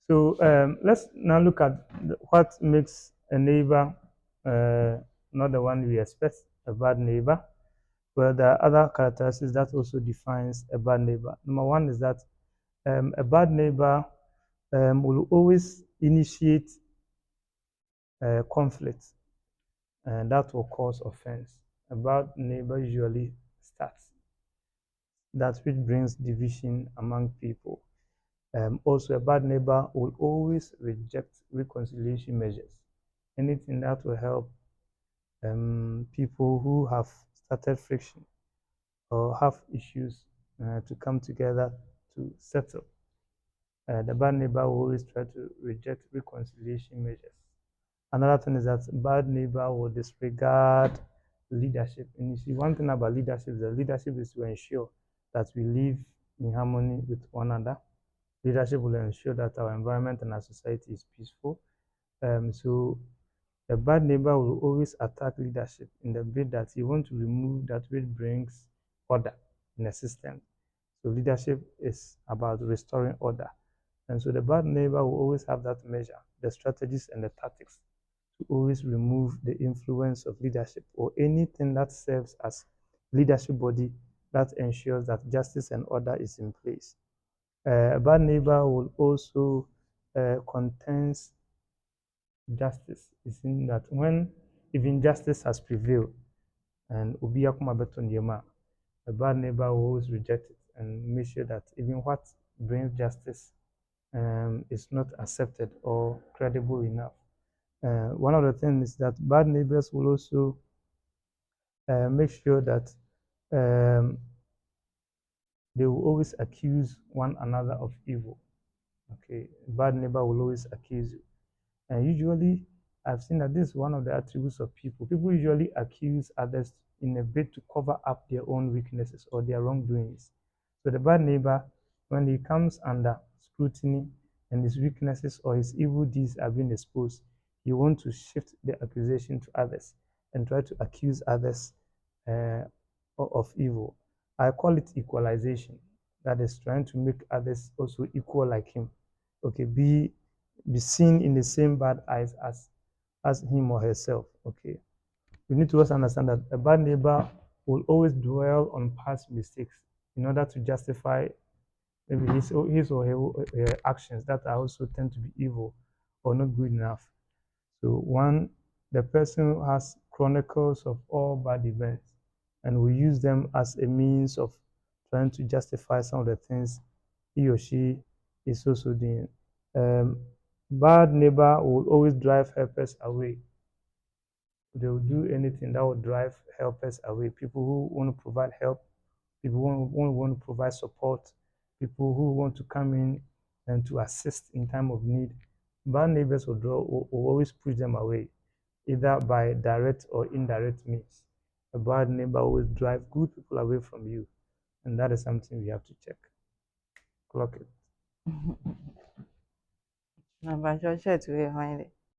So let's now look at what makes a neighbor not the one we expect, a bad neighbor. Well, there are other characteristics that also defines a bad neighbor. Number one is that a bad neighbor will always initiate conflict, and that will cause offense. A bad neighbor usually starts that which brings division among people. Also, a bad neighbor will always reject reconciliation measures. Anything that will help people who have started friction or have issues to come together to settle. The bad neighbor will always try to reject reconciliation measures. Another thing is that bad neighbor will disregard leadership. And you see, one thing about leadership is that leadership is to ensure that we live in harmony with one another. Leadership will ensure that our environment and our society is peaceful. So a bad neighbor will always attack leadership in the bid that he wants to remove that which brings order in a system. So leadership is about restoring order. And so the bad neighbor will always have that measure, the strategies and the tactics to always remove the influence of leadership or anything that serves as leadership body that ensures that justice and order is in place. A bad neighbor will also contest justice. It's in that when even justice has prevailed and Obi Akuma Beton a bad neighbor will always reject it and make sure that even what brings justice is not accepted or credible enough. One of the things is that bad neighbors will also make sure that um, they will always accuse one another of evil. Okay, bad neighbor will always accuse you. And usually, I've seen that this is one of the attributes of people. People usually accuse others in a bid to cover up their own weaknesses or their wrongdoings. So the bad neighbor, when he comes under scrutiny and his weaknesses or his evil deeds are being exposed, he wants to shift the accusation to others and try to accuse others of evil. I call it equalization. That is trying to make others also equal like him. Okay, be seen in the same bad eyes as him or herself. Okay, we need to also understand that a bad neighbor will always dwell on past mistakes in order to justify maybe his or her actions that are also tend to be evil or not good enough. So one, the person has chronicles of all bad events and will use them as a means of trying to justify some of the things he or she is also doing. Um, Bad neighbor will always drive helpers away. They will do anything that will drive helpers away. People who want to provide help, people who want to provide support, people who want to come in and to assist in time of need. Bad neighbors will always push them away, either by direct or indirect means. A bad neighbor always drive good people away from you, and that is something we have to check. Clock it. Number short to